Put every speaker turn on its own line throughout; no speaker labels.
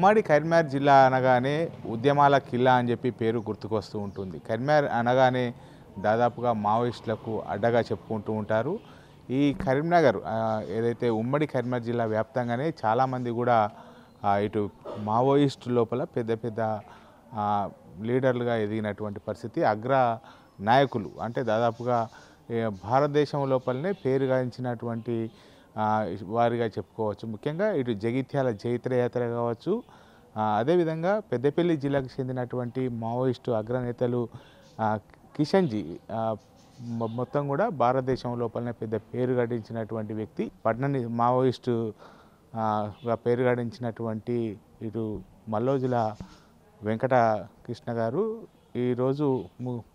ఉమ్మడి కరీంనగర్ జిల్లా అనగానే ఉద్యమాల కిల్లా అని చెప్పి పేరు గుర్తుకొస్తూ ఉంటుంది. కరీంనగర్ అనగానే దాదాపుగా మావోయిస్టులకు అడ్డగా చెప్పుకుంటూ ఉంటారు. ఈ కరీంనగర్ ఏదైతే ఉమ్మడి కరీంనగర్ జిల్లా వ్యాప్తంగానే చాలామంది కూడా ఇటు మావోయిస్టు లోపల పెద్ద పెద్ద లీడర్లుగా ఎదిగినటువంటి పరిస్థితి. అగ్ర నాయకులు అంటే దాదాపుగా భారతదేశం లోపలనే పేరు గాంచినటువంటి వారిగా చెప్పుకోవచ్చు. ముఖ్యంగా ఇటు జగిత్యాల జైత్రయాత్ర కావచ్చు, అదేవిధంగా పెద్దపల్లి జిల్లాకు చెందినటువంటి మావోయిస్టు అగ్రనేతలు కిషన్జీ మొత్తం కూడా భారతదేశం లోపలనే పెద్ద పేరు గడించినటువంటి వ్యక్తి. పట్నని మావోయిస్టుగా పేరు గడించినటువంటి ఇటు మల్లోజుల వెంకట కృష్ణ గారు ఈరోజు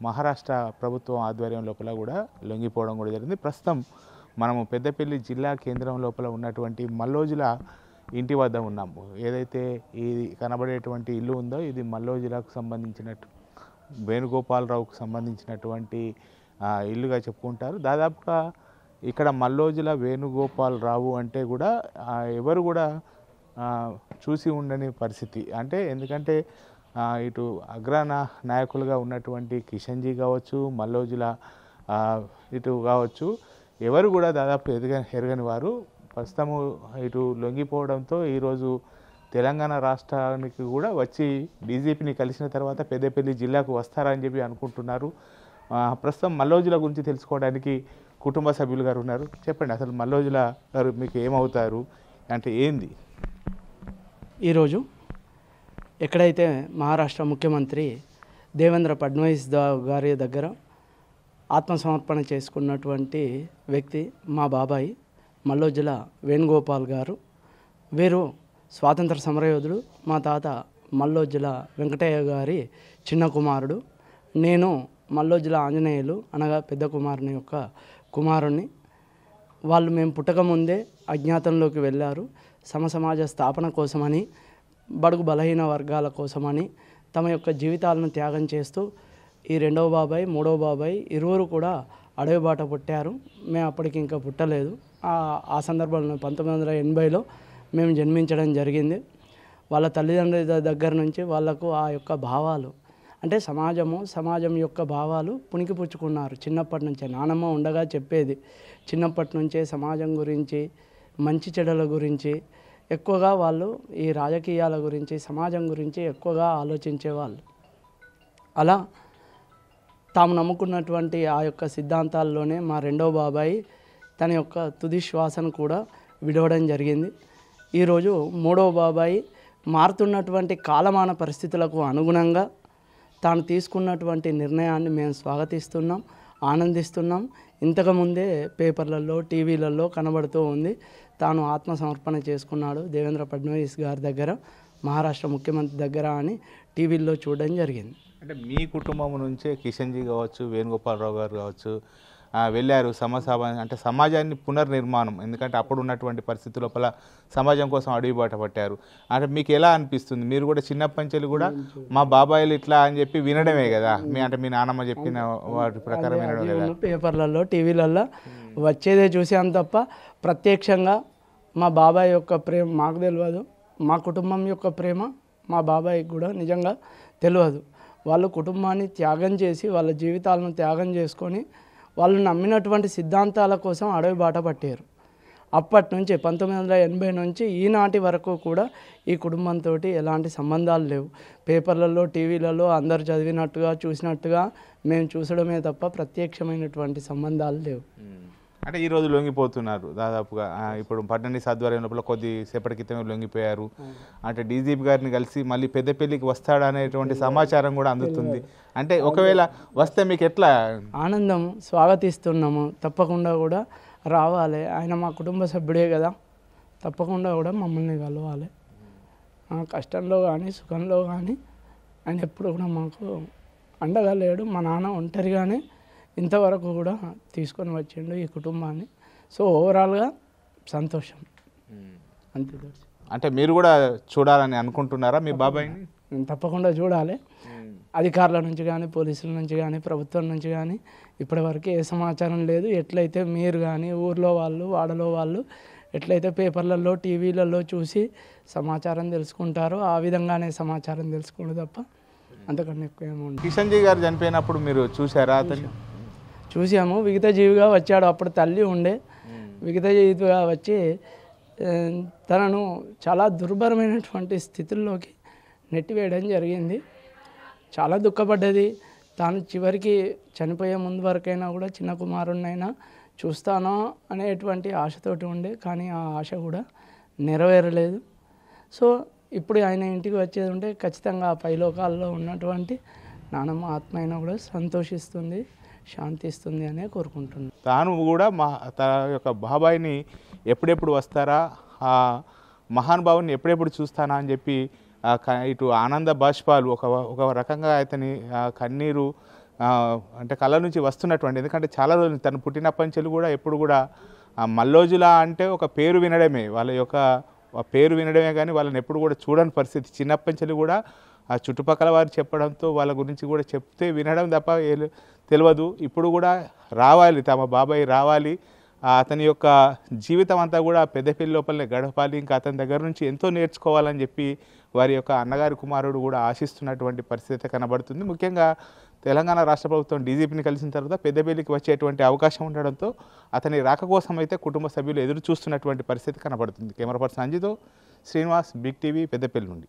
మహారాష్ట్ర ప్రభుత్వం ఆధ్వర్యం లోపల కూడా లొంగిపోవడం కూడా జరిగింది. ప్రస్తుతం మనము పెద్దపల్లి జిల్లా కేంద్రం లోపల ఉన్నటువంటి మల్లోజుల ఇంటి వద్ద ఉన్నాము. ఏదైతే ఈ కనబడేటువంటి ఇల్లు ఉందో ఇది మల్లోజులకు సంబంధించినట్టు వేణుగోపాలరావుకు సంబంధించినటువంటి ఇల్లుగా చెప్పుకుంటారు. దాదాపుగా ఇక్కడ మల్లోజుల వేణుగోపాలరావు అంటే కూడా ఎవరు కూడా చూసి ఉండని పరిస్థితి. అంటే ఎందుకంటే ఇటు నాయకులుగా ఉన్నటువంటి కిషన్జీ కావచ్చు, మల్లోజుల ఇటు కావచ్చు, ఎవరు కూడా దాదాపు ఎరగని వారు ప్రస్తుతము ఇటు లొంగిపోవడంతో ఈరోజు తెలంగాణ రాష్ట్రానికి కూడా వచ్చి డీజీపీని కలిసిన తర్వాత పెద్దపల్లి జిల్లాకు వస్తారని చెప్పి అనుకుంటున్నారు. ప్రస్తుతం మల్లోజుల గురించి తెలుసుకోవడానికి కుటుంబ సభ్యులు గారు ఉన్నారు. చెప్పండి, అసలు మల్లోజుల గారు మీకు ఏమవుతారు, అంటే ఏంది?
ఈరోజు ఎక్కడైతే మహారాష్ట్ర ముఖ్యమంత్రి దేవేంద్ర ఫడ్నవీస్ గారి దగ్గర ఆత్మసమర్పణ చేసుకున్నటువంటి వ్యక్తి మా బాబాయి మల్లోజుల వేణుగోపాల్ గారు. వీరు స్వాతంత్ర సమరయోధుడు. మా తాత మల్లోజుల వెంకటయ్య గారి చిన్న కుమారుడు. నేను మల్లోజుల ఆంజనేయులు అనగా పెద్ద కుమారుని యొక్క కుమారుణ్ణి. వాళ్ళు మేము పుట్టకముందే అజ్ఞాతంలోకి వెళ్ళారు. సమసమాజ స్థాపన కోసమని, బడుగు బలహీన వర్గాల కోసమని తమ యొక్క జీవితాలను త్యాగం చేస్తూ ఈ రెండవ బాబాయ్, మూడవ బాబాయ్ ఇరువురు కూడా అడవి బాట పుట్టారు. మేము అప్పటికి ఇంకా పుట్టలేదు. ఆ సందర్భంలో 1980లో మేము జన్మించడం జరిగింది. వాళ్ళ తల్లిదండ్రుల దగ్గర నుంచి వాళ్లకు ఆ యొక్క భావాలు అంటే సమాజం యొక్క భావాలు పుణికిపుచ్చుకున్నారు. చిన్నప్పటి నుంచే నానమ్మ ఉండగా చెప్పేది. చిన్నప్పటి నుంచే సమాజం గురించి, మంచి చెడుల గురించి ఎక్కువగా వాళ్ళు ఈ రాజకీయాల గురించి, సమాజం గురించి ఎక్కువగా ఆలోచించేవాళ్ళు. అలా తాము నమ్ముకున్నటువంటి ఆ యొక్క సిద్ధాంతాల్లోనే మా రెండవ బాబాయి తన యొక్క తుది శ్వాసను కూడా విడవడం జరిగింది. ఈరోజు మూడవ బాబాయి మారుతున్నటువంటి కాలమాన పరిస్థితులకు అనుగుణంగా తాను తీసుకున్నటువంటి నిర్ణయాన్ని మేము స్వాగతిస్తున్నాం, ఆనందిస్తున్నాం. ఇంతకుముందే పేపర్లలో, టీవీలలో కనబడుతూ ఉంది. తాను ఆత్మసమర్పణ చేసుకున్నాడు దేవేంద్ర ఫడ్నవీస్ గారి దగ్గర, మహారాష్ట్ర ముఖ్యమంత్రి దగ్గర అని టీవీల్లో చూడడం జరిగింది.
అంటే మీ కుటుంబం నుంచే కిషన్జీ కావచ్చు, వేణుగోపాలరావు గారు కావచ్చు వెళ్ళారు అంటే సమాజాన్ని పునర్నిర్మాణం, ఎందుకంటే అప్పుడు ఉన్నటువంటి పరిస్థితుల లోపల సమాజం కోసం అడవి బాట పట్టారు. అంటే మీకు ఎలా అనిపిస్తుంది? మీరు కూడా చిన్నప్పటి నుంచి కూడా మా బాబాయిలు ఇట్లా అని చెప్పి వినడమే కదా, మీ నాన్నమ్మ చెప్పిన వాటి ప్రకారం వినడం కదా?
పేపర్లలో, టీవీలలో వచ్చేదే చూసాం తప్ప ప్రత్యక్షంగా మా బాబాయ్ యొక్క ప్రేమ మాకు తెలియదు. మా కుటుంబం యొక్క ప్రేమ మా బాబాయ్కి కూడా నిజంగా తెలియదు. వాళ్ళు కుటుంబాన్ని త్యాగం చేసి, వాళ్ళ జీవితాలను త్యాగం చేసుకొని వాళ్ళు నమ్మినటువంటి సిద్ధాంతాల కోసం అడవి బాట పట్టారు. అప్పటి నుంచి 1980 నుంచి ఈనాటి వరకు కూడా ఈ కుటుంబంతో ఎలాంటి సంబంధాలు లేవు. పేపర్లలో, టీవీలలో అందరు చదివినట్టుగా, చూసినట్టుగా మేము చూసడమే తప్ప ప్రత్యక్షమైనటువంటి సంబంధాలు లేవు.
అంటే ఈరోజు లొంగిపోతున్నారు దాదాపుగా. ఇప్పుడు ఫడ్నవీస్ ఆధ్వర్యం లోపల కొద్దిసేపటి క్రితమే లొంగిపోయారు. అంటే డీజీపీ గారిని కలిసి మళ్ళీ పెద్దపల్లికి వస్తాడనేటువంటి సమాచారం కూడా అందుతుంది. అంటే ఒకవేళ వస్తే మీకు ఎట్లా?
ఆనందం, స్వాగతిస్తున్నాము. తప్పకుండా కూడా రావాలి. ఆయన మా కుటుంబ సభ్యుడే కదా, తప్పకుండా కూడా మమ్మల్ని కలవాలి. కష్టంలో కానీ, సుఖంలో కానీ ఆయన ఎప్పుడు కూడా మాకు అండగా లేడు. మా నాన్న ఒంటరిగానే ఇంతవరకు కూడా తీసుకొని వచ్చిండు ఈ కుటుంబాన్ని. సో ఓవరాల్గా సంతోషం అంతే.
అంటే మీరు కూడా చూడాలని అనుకుంటున్నారా మీ బాబాయ్ని?
తప్పకుండా చూడాలి. అధికారుల నుంచి కానీ, పోలీసుల నుంచి కానీ, ప్రభుత్వం నుంచి కానీ ఇప్పటివరకు ఏ సమాచారం లేదు. ఎట్లయితే మీరు కానీ ఊర్లో వాళ్ళు, వాడలో వాళ్ళు ఎట్లయితే పేపర్లలో టీవీలలో చూసి సమాచారం తెలుసుకుంటారో ఆ విధంగానే సమాచారం తెలుసుకోండి తప్ప అంతకన్నా ఎక్కువ ఏముంది.
కిషన్ జీ గారు చనిపోయినప్పుడు మీరు చూసారా అతన్ని?
చూసాము. విగత జీవిగా వచ్చాడు. అప్పుడు తల్లి ఉండే విగత జీవిగా వచ్చి తనను చాలా దుర్భరమైనటువంటి స్థితుల్లోకి నెట్టివేయడం జరిగింది. చాలా దుఃఖపడ్డది. తాను చివరికి చనిపోయే ముందు వరకైనా కూడా చిన్న కుమారుడినైనా చూస్తానో అనేటువంటి ఆశతోటి ఉండే, కానీ ఆ ఆశ కూడా నెరవేరలేదు. సో ఇప్పుడు ఆయన ఇంటికి వచ్చేది ఉంటే ఖచ్చితంగా ఆ పైలోకాల్లో ఉన్నటువంటి నానమ్మ ఆత్మ అయినా కూడా సంతోషిస్తుంది, శాంతిస్తుంది అనే కోరుకుంటున్నాను.
తాను కూడా తన యొక్క బాబాయిని ఎప్పుడెప్పుడు వస్తారా, ఆ మహానుభావుని ఎప్పుడెప్పుడు చూస్తానా అని చెప్పి ఇటు ఆనంద బాష్పాలు ఒక రకంగా అతని కన్నీరు అంటే కళ్ళ నుంచి వస్తున్నటువంటి, ఎందుకంటే చాలా రోజులు తను పుట్టినప్పటి నుంచి కూడా ఎప్పుడు కూడా మల్లోజుల అంటే ఒక పేరు వినడమే, వాళ్ళ యొక్క పేరు వినడమే కానీ వాళ్ళని ఎప్పుడు కూడా చూడని పరిస్థితి. చిన్నప్పటి నుంచి కూడా ఆ చుట్టుపక్కల వారు చెప్పడంతో వాళ్ళ గురించి కూడా చెప్తే వినడం తప్ప తెలియదు. ఇప్పుడు కూడా రావాలి, తమ బాబాయ్ రావాలి, అతని యొక్క జీవితం అంతా కూడా పెద్దపల్లి లోపలనే గడపాలి, ఇంకా అతని దగ్గర నుంచి ఎంతో నేర్చుకోవాలని చెప్పి వారి యొక్క అన్నగారి కుమారుడు కూడా ఆశిస్తున్నటువంటి పరిస్థితి కనబడుతుంది. ముఖ్యంగా తెలంగాణ రాష్ట్ర ప్రభుత్వం డీజీపీని కలిసిన తర్వాత పెద్దపల్లికి వచ్చేటువంటి అవకాశం ఉండడంతో అతని రాక కోసం అయితే కుటుంబ సభ్యులు ఎదురు చూస్తున్నటువంటి పరిస్థితి కనబడుతుంది. కెమెరా పర్సన్ అంజితో శ్రీనివాస్, బిగ్ టీవీ, పెద్దపల్లి నుండి.